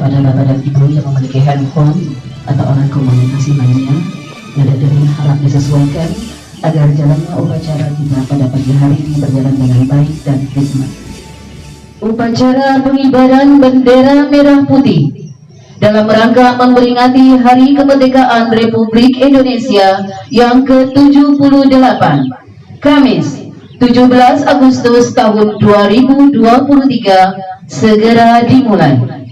kepada bapak dan ibu yang memiliki handphone atau alat komunikasi lainnya, nada dering harap disesuaikan agar jalannya upacara kita pada pagi hari ini berjalan dengan baik dan hikmat. Upacara pengibaran bendera merah putih dalam rangka memperingati Hari Kemerdekaan Republik Indonesia yang ke-78, Kamis 17 Agustus tahun 2023 segera dimulai.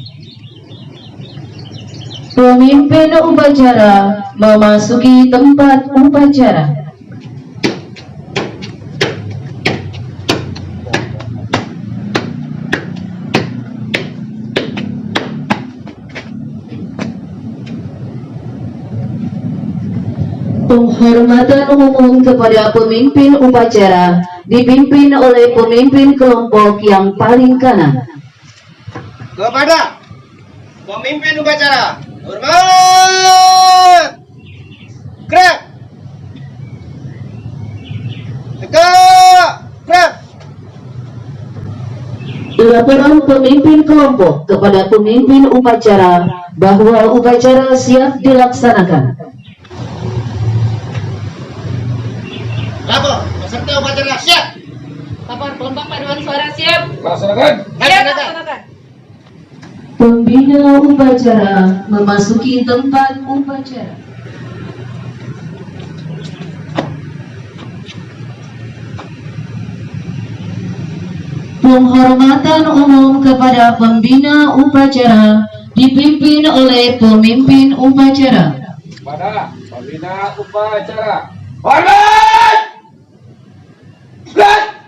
Pemimpin upacara memasuki tempat upacara. Penghormatan umum kepada pemimpin upacara dipimpin oleh pemimpin kelompok yang paling kanan. Kepada pemimpin upacara, hormat, gerak, tegak, gerak. Laporan pemimpin kelompok kepada pemimpin upacara bahwa upacara siap dilaksanakan. Lapor, peserta upacara siap. Lapor kelompok paduan suara siap. Laksanakan. Siap laksanakan. Pembina upacara memasuki tempat upacara. Penghormatan umum kepada pembina upacara dipimpin oleh pemimpin upacara. Pada pembina upacara, hormat, gerak,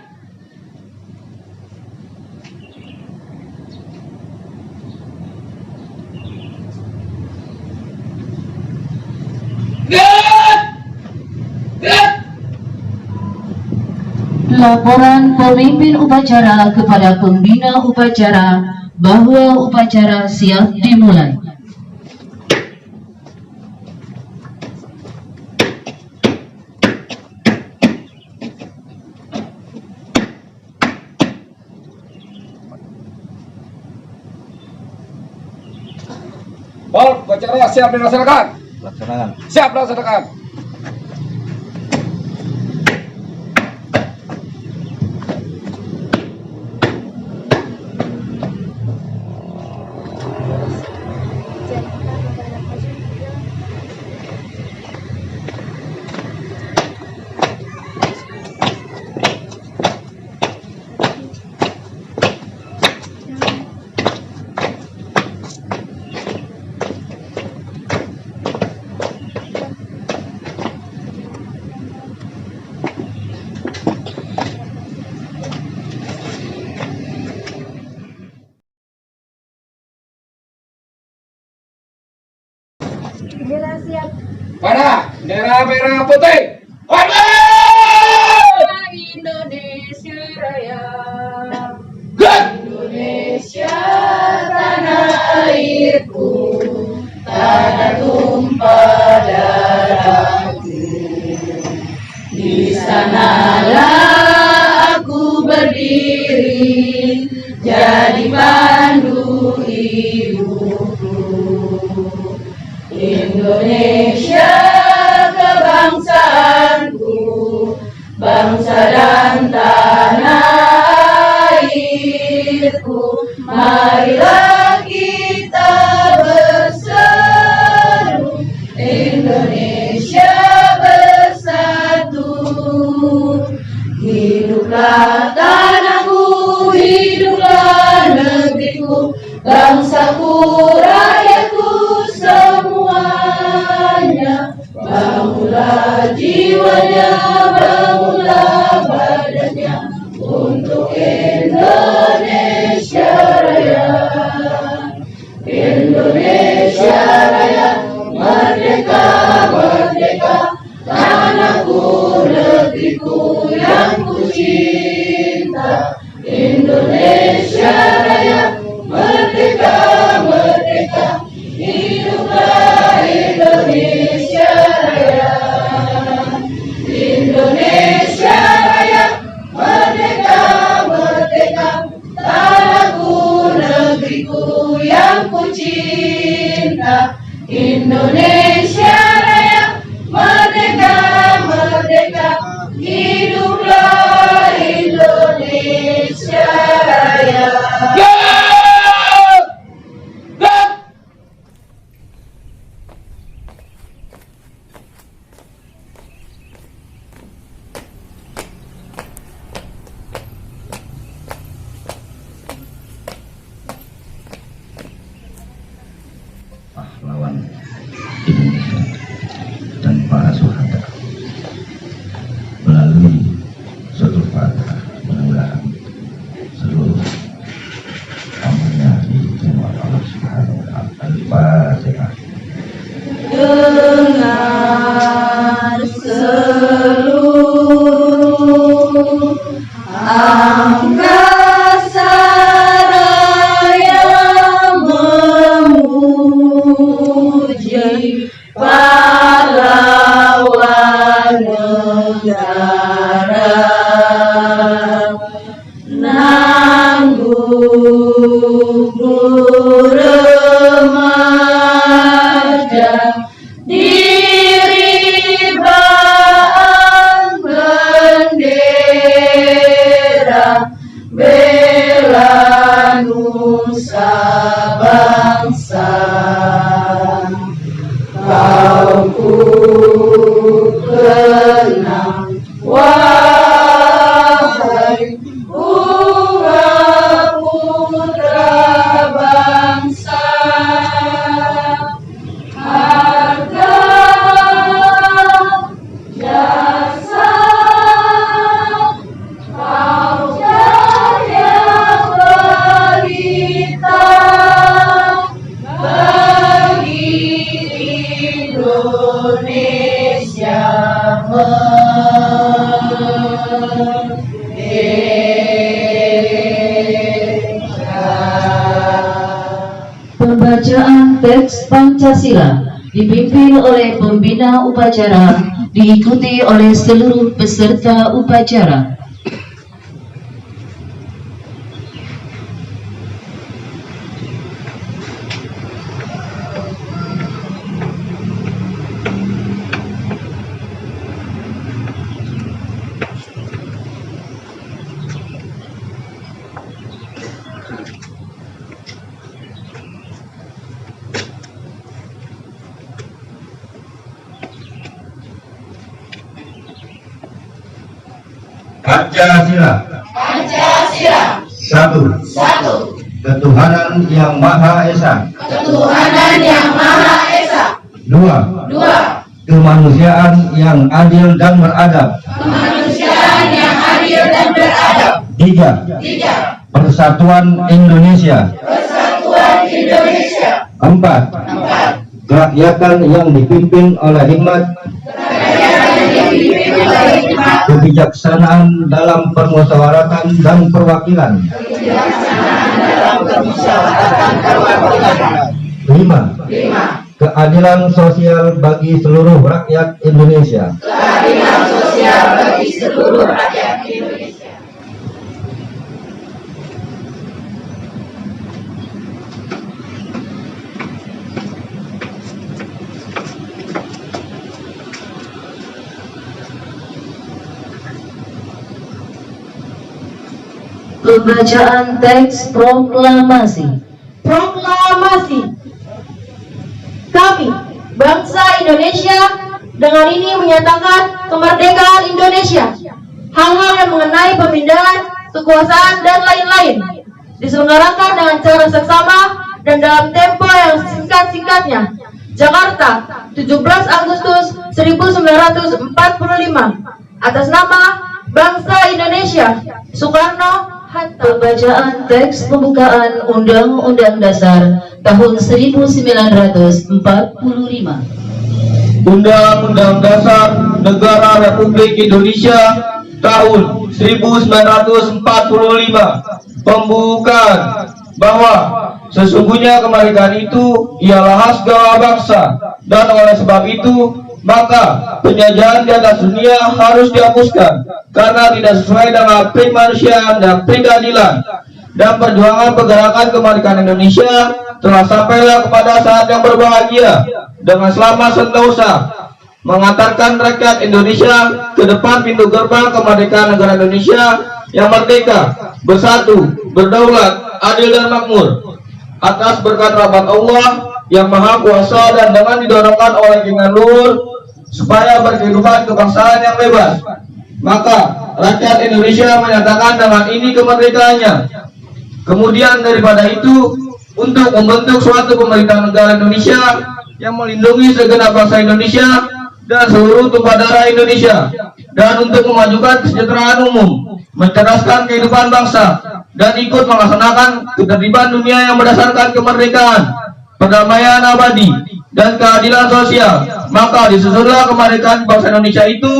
Laporan pemimpin upacara kepada pembina upacara bahwa upacara siap dimulai. upacara siap dilaksanakan. Laksanakan. Siap dilaksanakan. Bendera siap. Pada bendera merah putih, hormat, Indonesia Raya. gerak, Indonesia tanah airku, tanah tumpah darahku. Di sanalah aku berdiri, jadi pandu hidupku. Indonesia kebangsaanku, bangsa dan tanah airku. Marilah kita berseru, Indonesia bersatu. Hiduplah tanahku, hiduplah negeriku, bangsaku, rakyatku semuanya. Bangunlah jiwanya, bangunlah badannya untuk Indonesia Raya. Indonesia Raya, merdeka, merdeka, tanahku, negeriku yang ku cinta. Indonesia Raya, merdeka, merdeka, hiduplah Indonesia Raya. Indonesia Raya, merdeka, merdeka, tanahku, negeriku yang ku cinta. Indonesia Raya merdeka, merdeka, hiduplah Indonesia Raya. Pahlawan Indonesia dan para suhada melalui suatu fatwa mudah-mudahan seluruh amalnya diterima Allah Subhanahu wa Ta'ala. Al-Fatihah. Dengar seluruh angkasa raya memuji pahlawan negara, nanggung remaja diri baan bendera, bela nusa bangsa. Kau ku kenang, wahai bunga putra bangsa. Harga jasa kau jaya berita bagi Indonesia merdeka. Pembacaan teks Pancasila dipimpin oleh pembina upacara, diikuti oleh seluruh peserta upacara. Pancasila. Pancasila. Satu. Satu. Ketuhanan yang Maha Esa. Ketuhanan yang Maha Esa. Dua. Dua. Kemanusiaan yang adil dan beradab. Kemanusiaan yang adil dan beradab. Tiga. Tiga. Persatuan Indonesia. Persatuan Indonesia. Empat. Empat. Kerakyatan yang dipimpin oleh hikmat, kebijaksanaan dalam permusyawaratan dan perwakilan. Lima. Keadilan sosial bagi seluruh rakyat Indonesia. Keadilan sosial bagi seluruh rakyat Indonesia. Pembacaan teks proklamasi. Proklamasi. Kami, bangsa Indonesia, dengan ini menyatakan kemerdekaan Indonesia. Hal-hal yang mengenai pemindahan, kekuasaan, dan lain-lain diselenggarakan dengan cara seksama dan dalam tempo yang singkat-singkatnya. Jakarta, 17 Agustus 1945. Atas nama bangsa Indonesia, Soekarno Hatta. Pembacaan teks pembukaan Undang-Undang Dasar tahun 1945. Undang-Undang Dasar Negara Republik Indonesia tahun 1945 pembukaan bahwa sesungguhnya kemerdekaan itu ialah hak segala bangsa, dan oleh sebab itu maka penjajahan di atas dunia harus dihapuskan karena tidak sesuai dengan kemanusiaan dan keadilan. Dan perjuangan pergerakan kemerdekaan Indonesia telah sampailah kepada saat yang berbahagia dengan selamat sentosa mengantarkan rakyat Indonesia ke depan pintu gerbang kemerdekaan negara Indonesia yang merdeka, bersatu, berdaulat, adil dan makmur. Atas berkat rahmat Allah yang Maha Kuasa dan dengan didorongkan oleh keinginan luhur supaya berkehidupan kebangsaan yang bebas, maka rakyat Indonesia menyatakan dengan ini kemerdekaannya. Kemudian daripada itu, untuk membentuk suatu pemerintah negara Indonesia yang melindungi segenap bangsa Indonesia dan seluruh tumpah darah Indonesia, dan untuk memajukan kesejahteraan umum, mencerdaskan kehidupan bangsa, dan ikut melaksanakan ketertiban dunia yang berdasarkan kemerdekaan, perdamaian abadi, dan keadilan sosial, maka disusunlah kemerdekaan bangsa Indonesia itu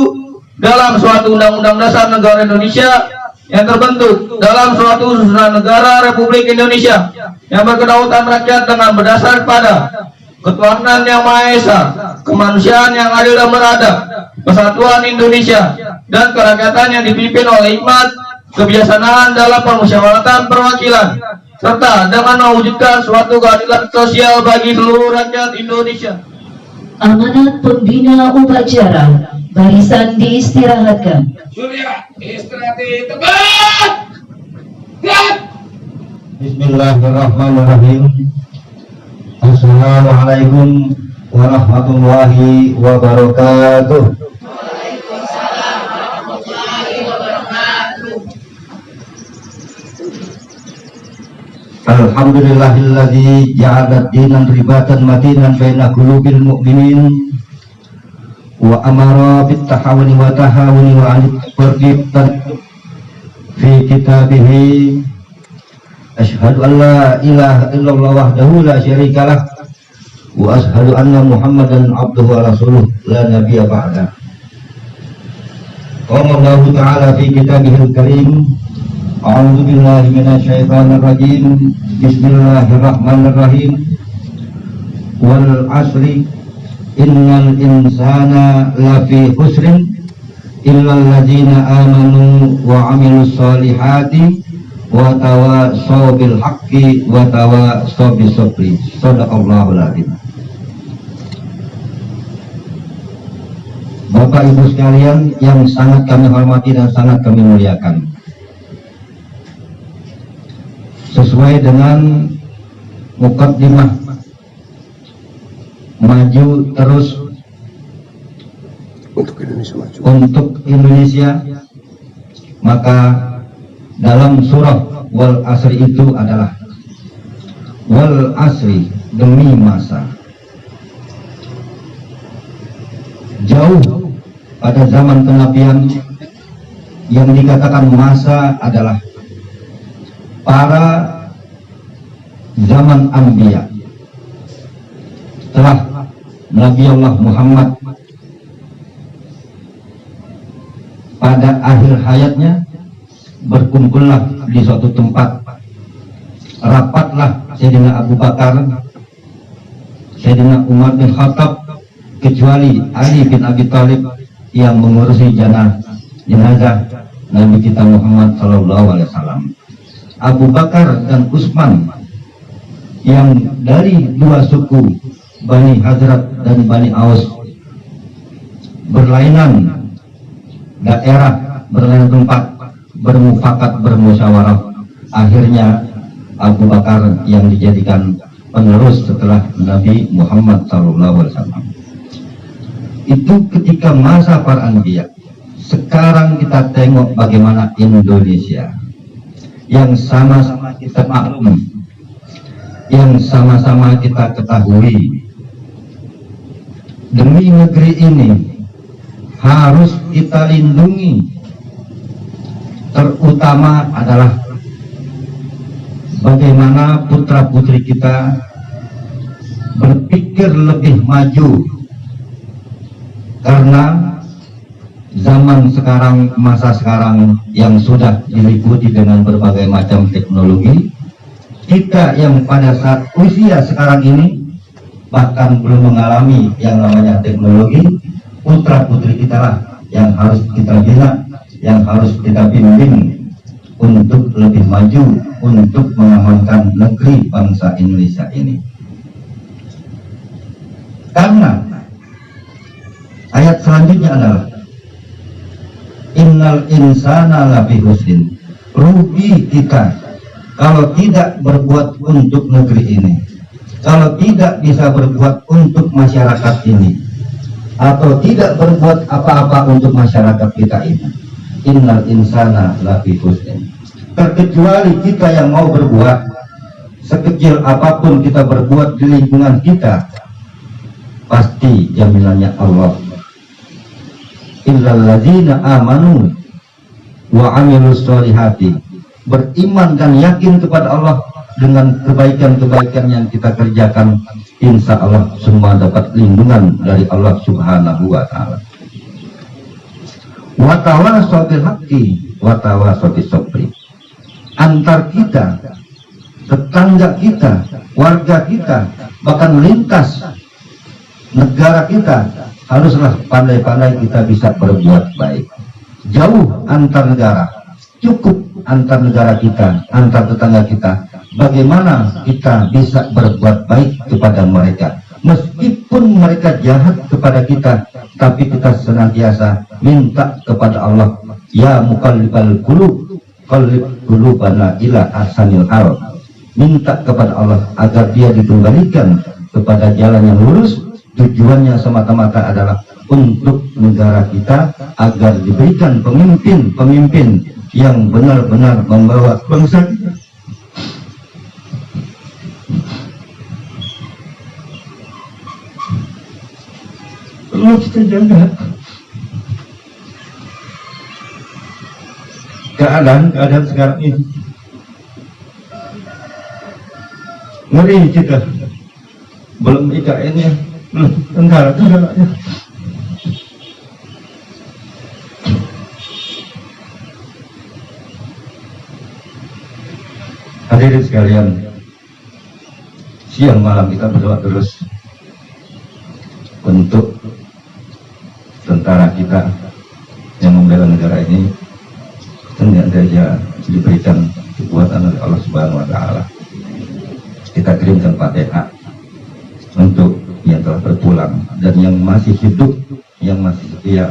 dalam suatu undang-undang dasar negara Indonesia yang terbentuk dalam suatu susunan negara Republik Indonesia yang berkedaulatan rakyat dengan berdasar pada ketuhanan yang Maha Esa, kemanusiaan yang adil dan beradab, persatuan Indonesia, dan kerakyatan yang dipimpin oleh hikmat, kebijaksanaan dalam permusyawaratan perwakilan, serta dengan mewujudkan suatu keadilan sosial bagi seluruh rakyat Indonesia. Amanat pembina upacara, barisan diistirahatkan. Surya, istirahat di tempat. Gerak. Bismillahirrahmanirrahim. Assalamualaikum warahmatullahi wabarakatuh. Waalaikumsalam warahmatullahi wabarakatuh. Alhamdulillahilladzi ja'ala dinan ribatan matinan baina qulubil mu'minin wa amara bit tahawuni wa tahawuni wa anit tafarriqan fi kitabihi. Asyhadu an la ilaha illallah wahdahu la syarikalah wa asyhadu anna Muhammadan abduhu wa rasuluh la nabiyya ba'da. Qala Allah ta'ala fi kitabihil karim, a'udzu billahi minasyaitonir rajim. Bismillahirrahmanirrahim. Wal asri innal insana lafi khusrin illal ladzina amanu wa 'amilus solihati wa tawassaw bil haqqi wa tawassaw bis sabri. Shadaqallahul adzim. Bapak Ibu sekalian yang sangat kami hormati dan sangat kami muliakan, sesuai dengan mukaddimah maju terus untuk Indonesia, maka dalam surah wal asri itu adalah wal asri, demi masa. Jauh pada zaman kenabian yang dikatakan masa adalah para zaman Anbiya. Setelah Nabi Allah Muhammad pada akhir hayatnya, berkumpullah di suatu tempat, rapatlah Sayyidina Abu Bakar, Sayyidina Umar bin Khattab, kecuali Ali bin Abi Thalib yang mengurusi jenazah Nabi kita Muhammad SAW. Abu Bakar dan Utsman yang dari dua suku Bani Hazrat dan Bani Aus berlainan daerah, berlainan tempat, bermufakat, bermusyawarah. Akhirnya Abu Bakar yang dijadikan penerus setelah Nabi Muhammad SAW. Itu ketika masa para anbiya. Sekarang kita tengok bagaimana Indonesia yang sama-sama kita maklum, yang sama-sama kita ketahui, demi negeri ini harus kita lindungi. Terutama adalah bagaimana putra-putri kita berpikir lebih maju, karena zaman sekarang, masa sekarang yang sudah diliputi dengan berbagai macam teknologi, kita yang pada saat usia sekarang ini bahkan belum mengalami yang namanya teknologi, putra putri kita lah yang harus kita bina, yang harus kita bimbing untuk lebih maju untuk mengamankan negeri bangsa Indonesia ini. Karena ayat selanjutnya adalah innal insana lafi husnin, rugi kita kalau tidak berbuat untuk negeri ini, kalau tidak bisa berbuat untuk masyarakat ini, atau tidak berbuat apa-apa untuk masyarakat kita ini. Innal insana lafi husnin, terkecuali kita yang mau berbuat, sekecil apapun kita berbuat di lingkungan kita, pasti jaminannya Allah. Illal ladzina amanu wa amilus solihati, beriman dan yakin kepada Allah dengan kebaikan-kebaikan yang kita kerjakan, insya Allah semua dapat lindungan dari Allah Subhanahu wa ta'ala. Wa tawasaw bil haqqi wa tawasaw bis sabri, antar kita, tetangga kita, warga kita, bahkan lintas negara kita, haruslah pandai-pandai kita bisa berbuat baik. Jauh antar negara, cukup antar negara kita, antar tetangga kita, bagaimana kita bisa berbuat baik kepada mereka, meskipun mereka jahat kepada kita, tapi kita senantiasa minta kepada Allah, ya muqallibal qulub, qallib qulubana ila ahsanil hal, minta kepada Allah agar dia dikembalikan kepada jalan yang lurus. Tujuannya semata-mata adalah untuk negara kita, agar diberikan pemimpin-pemimpin yang benar-benar membawa bangsa kita. Perlu kita jaga keadaan sekarang ini. Ngeri kita, belum IKN-nya, tentara-tentaranya. Hadirin sekalian, siang malam kita berdoa terus untuk tentara kita yang membela negara ini, senantiasa diberikan kekuatan oleh Allah Subhanahu wa ta'ala. Kita kirimkan Fatihah untuk yang telah berpulang dan yang masih hidup, yang masih setia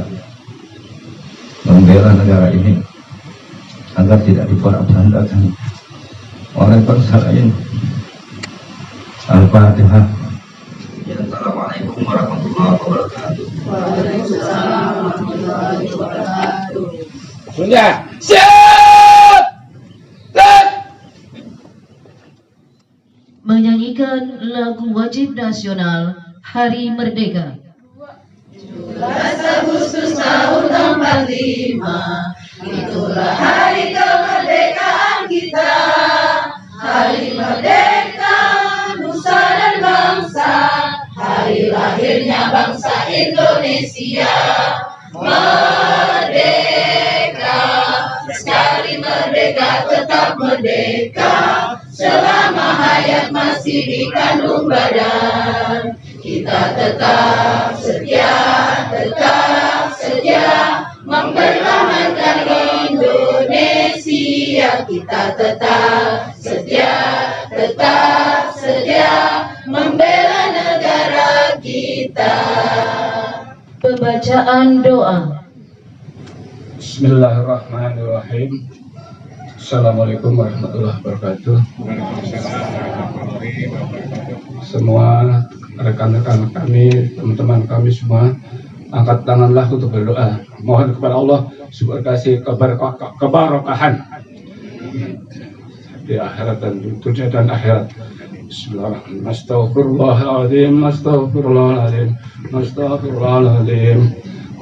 membela negara ini agar tidak diporak-porandakan oleh bangsa lain. Al-Fatihah. Assalamualaikum warahmatullahi wabarakatuh. Waalaikumsalam warahmatullahi wabarakatuh. Sudah siap. Menyanyikan lagu wajib nasional Hari Merdeka. 17 Agustus tahun 45, itulah hari kemerdekaan kita. Hari merdeka nusa dan bangsa, hari lahirnya bangsa Indonesia. Merdeka, sekali merdeka tetap merdeka, selama hayat masih dikandung badan. Kita tetap setia mempertahankan Indonesia. Kita tetap setia membela negara kita. Pembacaan doa. Bismillahirrahmanirrahim. Assalamualaikum warahmatullahi wabarakatuh. Semua rekan-rekan kami, teman-teman kami semua, angkat tanganlah untuk berdoa. Mohon kepada Allah supaya kasih keberkahan di akhirat dan dunia dan akhirat. Bismillahirrahmanirrahim. Astaghfirullahaladzim, astaghfirullahaladzim, astaghfirullahaladzim.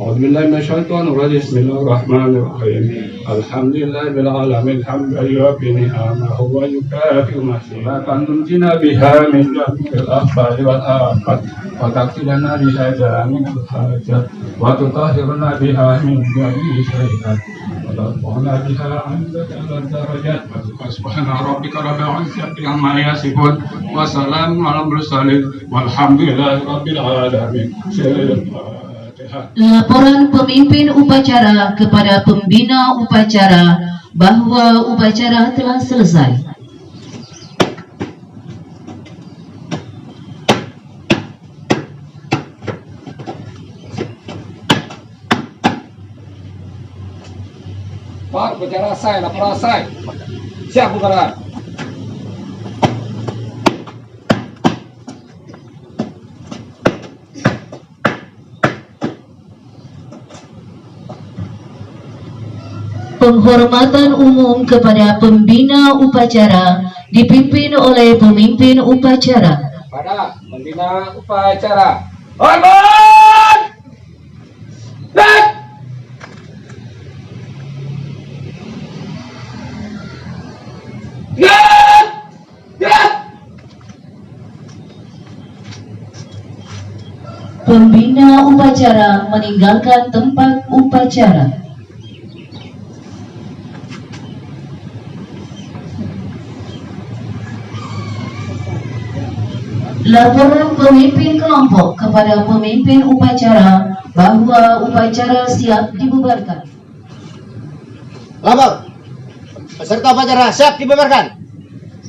A'udzubillahi minasyaitonir rajim. Bismillahirrahmanirrahim. Alhamdulillahil alamin, hamdan yuwaffi ni'amahu wa yukafi masyiatan tunjina biha min jami'il akhbari wal afat wa taqsilana biha jami'al hajat wa tutahhiruna biha min jami'is sayyi'at wa tarfa'una biha 'indaka al-darajat. Subhana rabbika rabbil izzati amma yasifun wa salamun 'alal mursalin walhamdulillahi rabbil alamin. Laporan pemimpin upacara kepada pembina upacara bahwa upacara telah selesai. Pak, upacara selesai, laporan selesai. Siap bubaran. Penghormatan umum kepada pembina upacara dipimpin oleh pemimpin upacara. Pada pembina upacara. Hormat! Baik! Ya! Ya! Pembina upacara meninggalkan tempat upacara. Laporan pemimpin kelompok kepada pemimpin upacara bahwa upacara siap dibubarkan. Lapor. Peserta upacara siap dibubarkan.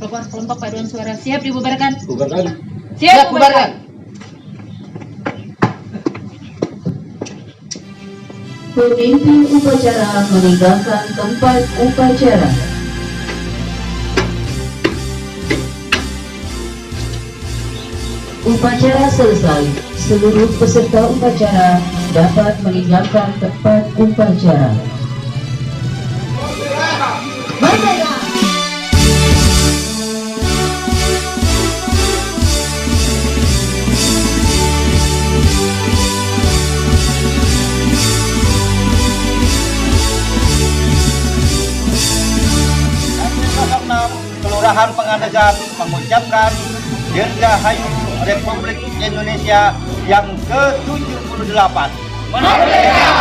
Lapor kelompok paduan suara siap dibubarkan. Bubarkan. Siap bubarkan. Pemimpin upacara meninggalkan tempat upacara. Upacara selesai. Seluruh peserta upacara dapat meninggalkan tempat upacara. Merdeka! Kelurahan Pangandaran mengucapkan Dirgahayu Republik Indonesia yang ke-78. Merdeka!